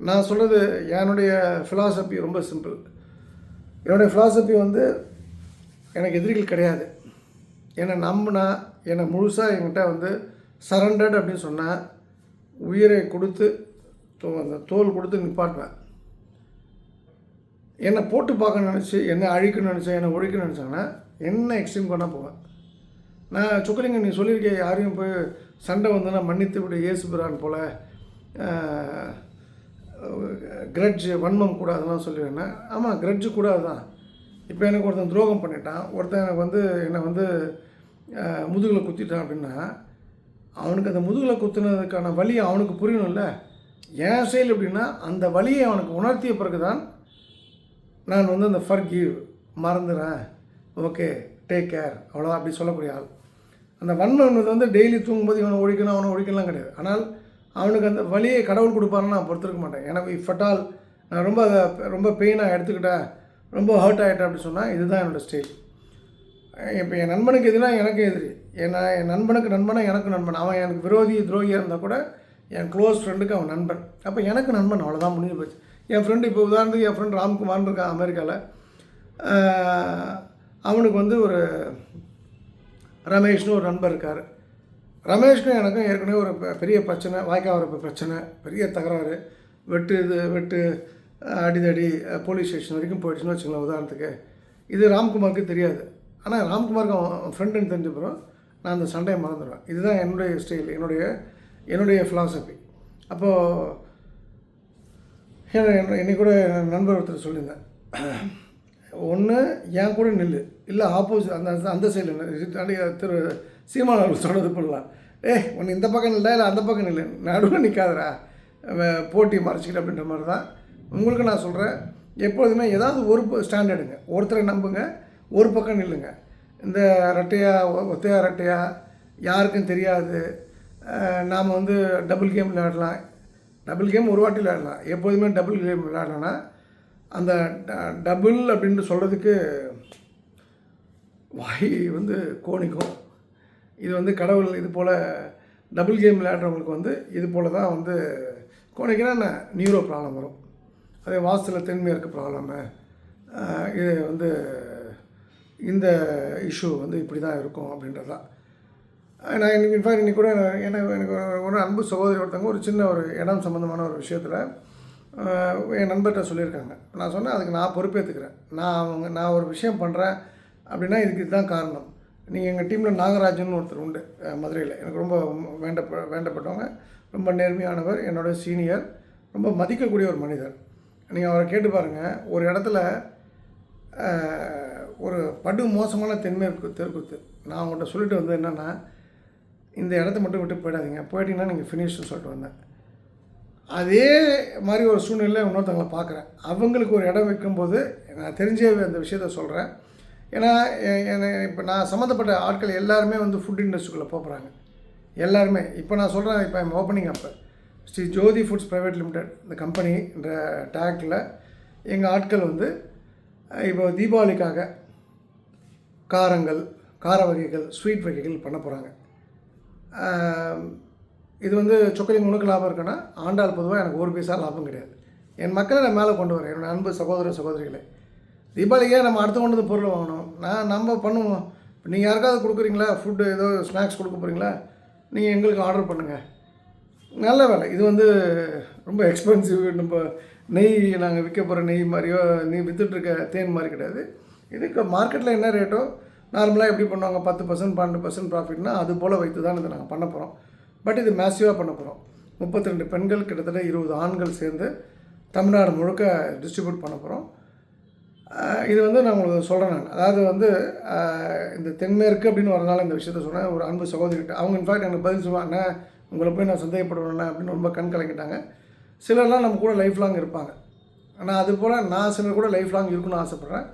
நான் சொல்கிறது, என்னுடைய ஃபிலாசபி ரொம்ப சிம்பிள். என்னுடைய ஃபிலாசபி வந்து எனக்கு எதிரிகள் கிடையாது. என்னை நம்பினா, என்னை முழுசாக என்கிட்ட வந்து சரண்டர்ட் அப்படின்னு சொன்னால் உயிரை கொடுத்து அந்த தோல் கொடுத்து நிப்பாட்டுவேன். என்னை போட்டு பார்க்க நினச்சி, என்னை அழிக்கணும்னு நினச்சேன், என்னை ஒழிக்கணும்னு நினச்சாங்கன்னா என்ன எக்ஸ்ட்ரீம் பண்ணால் போவேன். நான் சொக்கலிங்க நீ சொல்லியிருக்கேன், யாரையும் போய் சண்டை வந்துன்னா மன்னித்து விட இயேசுபிரான் போல் கிரட்ஜ் வன்மம் கூட அதெல்லாம் சொல்லிடுவேன்னா, ஆமாம் கிரட்ஜு கூட அதுதான். இப்போ எனக்கு ஒருத்தன் துரோகம் பண்ணிட்டான், ஒருத்தன் எனக்கு வந்து என்னை வந்து முதுகில் குத்திட்டான் அப்படின்னா, அவனுக்கு அந்த முதுகில் குத்துனதுக்கான வழி அவனுக்கு புரியணும்ல. என் செயல் எப்படின்னா, அந்த வழியை அவனுக்கு உணர்த்திய பிறகு தான் நான் வந்து அந்த ஃபர்கிவ், மறந்துடுறேன், ஓகே டேக் கேர், அவ்வளோதான் அப்படி சொல்லக்கூடிய ஆள். அந்த வன்மம் வந்து டெய்லி தூங்கும்போது இவனை ஒழிக்கணும் அவனை ஒழிக்கலாம் கிடையாது. ஆனால் அவனுக்கு அந்த வழியை கடவுள் கொடுப்பாருன்னு நான் பொறுத்திருக்க மாட்டேன். எனக்கு இஃபட்டால் நான் ரொம்ப பெயினாக எடுத்துக்கிட்டேன், ரொம்ப ஹர்ட் ஆகிட்டேன் அப்படின்னு சொன்னால் இதுதான் என்னோடய ஸ்டைல். இப்போ என் நண்பனுக்கு எதினா எனக்கு எதிரி. ஏன்னா என் நண்பனுக்கு நண்பனா எனக்கு நண்பன். அவன் எனக்கு விரோதி துரோகியாக இருந்தால் கூட என் க்ளோஸ் ஃப்ரெண்டுக்கு அவன் நண்பன். அப்போ எனக்கு நண்பன், அவ்வளோதான், முடிஞ்சு போச்சு. என் ஃப்ரெண்டு இப்போ உதாரணத்துக்கு என் ஃப்ரெண்ட் ராம்குமார்னு இருக்கான் அமெரிக்காவில். அவனுக்கு வந்து ஒரு ரமேஷ்னு ஒரு நண்பர் இருக்கார். ரமேஷ்க்கும் எனக்கும் ஏற்கனவே ஒரு பெரிய பிரச்சனை, வாய்க்கா வரப்பு பிரச்சனை, பெரிய தகராறு, வெட்டு அடிதடி, போலீஸ் ஸ்டேஷன் வரைக்கும் போயிடுச்சுன்னு வச்சுக்கலாம் உதாரணத்துக்கு. இது ராம்குமாருக்கு தெரியாது. ஆனால் ராம்குமாருக்கு அவன் ஃப்ரெண்டுன்னு தெரிஞ்ச பிறகு நான் அந்த சண்டையை மறந்துடுவேன். இதுதான் என்னுடைய ஸ்டைல், என்னுடைய ஃபிலாசபி. அப்போது இன்னைக்கு கூட நண்பர் ஒருத்தர் சொல்லியிருந்தேன், ஒன்று என் கூட நில்லு, இல்லை ஆப்போசிட் அந்த சைடில் திரு சீமான் அவர்கள் சொன்னது பண்ணலாம். ஒன்று இந்த பக்கம் இல்லை, இல்லை அந்த பக்கம் நில்லு, நடுவில் நிற்காதரா, போட்டி மறைச்சிக்கிட்டு அப்படின்ற மாதிரி தான் உங்களுக்கு நான் சொல்கிறேன். எப்பொழுதுமே ஏதாவது ஒரு ஸ்டாண்ட் எடுங்க, ஒருத்தரை நம்புங்க, ஒரு பக்கம் நில்லுங்க. இந்த ஒத்தையா ரெட்டையா யாருக்கும் தெரியாது. நாம் வந்து டபுள் கேம் விளையாடலாம். டபுள் கேம் ஒரு வாட்டி விளையாடலாம். எப்போதுமே டபுள் கேம் விளையாடலாம்னா அந்த டபுள் அப்படின்ட்டு சொல்கிறதுக்கு வாய் வந்து கோணிக்கும். இது வந்து கடவுள் இது போல் டபுள் கேம் விளையாடுறவங்களுக்கு வந்து இது போல் தான் வந்து கோணிக்குன்னா என்ன, நியூரோ ப்ராப்ளம் வரும். அதே வாசத்தில் தென்மையாக ப்ராப்ளமு, இது வந்து இந்த இஷ்யூ வந்து இப்படி தான் இருக்கும் அப்படின்றது தான். நான் இன்ஃபேக்ட் இன்றைக்கி கூட எனக்கு ஒரு அன்பு சகோதரி ஒருத்தவங்க ஒரு சின்ன ஒரு இடம் சம்மந்தமான ஒரு விஷயத்தில் என் நண்பர்கிட்ட சொல்லியிருக்காங்க. நான் சொன்னேன், அதுக்கு நான் பொறுப்பேற்றுக்கிறேன். நான் ஒரு விஷயம் பண்ணுறேன் அப்படின்னா இதுக்கு இதுதான் காரணம். நீங்கள் எங்கள் டீமில் நாகராஜன் ஒருத்தர் உண்டு மதுரையில், எனக்கு ரொம்ப வேண்டப்பட்டவங்க, ரொம்ப நேர்மையானவர், என்னோடய சீனியர், ரொம்ப மதிக்கக்கூடிய ஒரு மனிதர். நீங்கள் அவரை கேட்டு பாருங்கள். ஒரு இடத்துல ஒரு படு மோசமான தெருக்கூத்து நான் உங்கள்கிட்ட சொல்லிட்டு வந்தது என்னென்னா, இந்த இடத்த மட்டும் விட்டு போயிடாதீங்க, போயிட்டீங்கன்னா நீங்கள் ஃபினிஷ்னு சொல்லிட்டு வந்தேன். அதே மாதிரி ஒரு சூழ்நிலையில் இன்னொருத்தவங்களை பார்க்குறேன். அவங்களுக்கு ஒரு இடம் வைக்கும்போது நான் தெரிஞ்சே அந்த விஷயத்த சொல்கிறேன். ஏன்னா இப்போ நான் சம்மந்தப்பட்ட ஆட்கள் எல்லாருமே வந்து ஃபுட் இண்டஸ்ட்ரிக்குள்ளே போகிறாங்க எல்லாருமே. இப்போ நான் சொல்கிறேன், இப்போ ஐம் ஓப்பனிங் அப்போ ஸ்ரீ ஜோதி ஃபுட்ஸ் ப்ரைவேட் லிமிடெட் இந்த கம்பெனின்ற டேக்கில் எங்கள் ஆட்கள் வந்து இப்போ தீபாவளிக்காக கார வகைகள், ஸ்வீட் வகைகள் பண்ண போகிறாங்க. இது வந்து சொக்கலிங்க உனக்கு லாபம் இருக்குன்னா, ஆண்டாள் பொதுவாக எனக்கு ஒரு பைசா லாபம் கிடையாது. என் மக்களை நான் மேலே கொண்டு வரேன். என்னோடய அன்பு சகோதரிகளை, தீபாவளிக்கே நம்ம அடுத்த கொண்டு பொருள் வாங்கணும். நம்ம பண்ணுவோம். இப்போ நீங்கள் யாருக்காவது கொடுக்குறீங்களா, ஃபுட்டு ஏதோ ஸ்நாக்ஸ் கொடுக்க போகிறீங்களா, நீங்கள் எங்களுக்கு ஆர்டர் பண்ணுங்கள். நல்ல வேலை. இது வந்து ரொம்ப எக்ஸ்பென்சிவ். நம்ம நெய் நாங்கள் விற்க போகிற நெய் மாதிரியோ, நீ விற்றுட்ருக்க தேன் மாதிரி கிடையாது. இதுக்கு மார்க்கெட்டில் என்ன ரேட்டோ நார்மலாக எப்படி பண்ணுவாங்க, 10% 12% ப்ராஃபிட்னா அது போல் வைத்து தான் இதை நாங்கள் பண்ண போகிறோம். பட் இது மேசிவாக பண்ண போகிறோம். 32 பெண்கள், கிட்டத்தட்ட 20 ஆண்கள் சேர்ந்து தமிழ்நாடு முழுக்க டிஸ்ட்ரிபியூட் பண்ண போகிறோம். இது வந்து நான் உங்களுக்கு சொல்கிறேன். அதாவது வந்து இந்த தென்மேற்கு அப்படின்னு வரனால இந்த விஷயத்த சொன்னேன் ஒரு அன்பு சகோதரிகிட்ட. அவங்க இன்ஃபேக்ட் எனக்கு பதில் சொல்லுவாங்க, உங்களை போய் நான் சந்தேகப்படுவேண்ணே அப்படின்னு ரொம்ப கண் கலங்கிட்டாங்க. சிலர்லாம் நம்ம கூட லைஃப் லாங் இருப்பாங்க. ஆனால் அது போல் நான் சிலர் கூட லைஃப் லாங் இருக்குன்னு ஆசைப்பட்றேன்.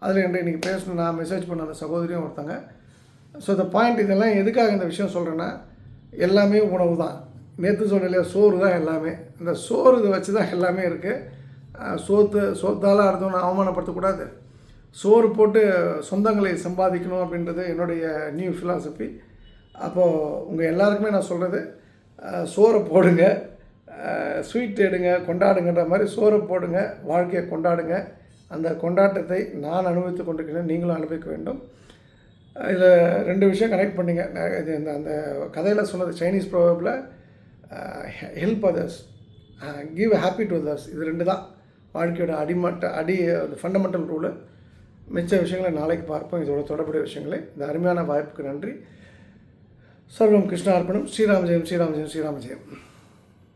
அதில் என்கிட்ட இன்றைக்கி பேசணும், நான் மெசேஜ் பண்ண அந்த சகோதரியும் ஒருத்தாங்க. ஸோ இந்த பாயிண்ட் இதெல்லாம் எதுக்காக இந்த விஷயம் சொல்கிறேன்னா, எல்லாமே உணவு தான். நேற்று சொல்லலையா, சோறு தான் எல்லாமே. இந்த சோறு இதை வச்சு தான் எல்லாமே இருக்குது. சோத்தால் அடுத்தவனை அவமானப்படுத்தக்கூடாது. சோறு போட்டு சொந்தங்களை சம்பாதிக்கணும் அப்படின்றது என்னுடைய நியூ ஃபிலாசபி. அப்போது உங்கள் எல்லாருக்குமே நான் சொல்கிறது, சோறை போடுங்க, ஸ்வீட் எடுங்க, கொண்டாடுங்கன்ற மாதிரி சோறை போடுங்க, வாழ்க்கையை கொண்டாடுங்க. அந்த கொண்டாட்டத்தை நான் அனுபவித்து கொண்டிருக்கிறேன், நீங்களும் அனுபவிக்க வேண்டும். இதில் 2 விஷயம் கனெக்ட் பண்ணிங்க. இது அந்த கதையில் சொன்னது சைனீஸ் ப்ரோவர்பில் help others, give happy to others. இது 2 தான் வாழ்க்கையோட ஃபண்டமெண்டல் ரூலு. மிச்ச விஷயங்களை நாளைக்கு பார்ப்போம். இதோட தொடர்புடைய விஷயங்களை. இந்த அருமையான வாய்ப்புக்கு நன்றி. சர்வம் கிருஷ்ணார்ப்பணம். ஸ்ரீராமஜெயம், ஸ்ரீராமஜெயம், ஸ்ரீராமஜெயம்.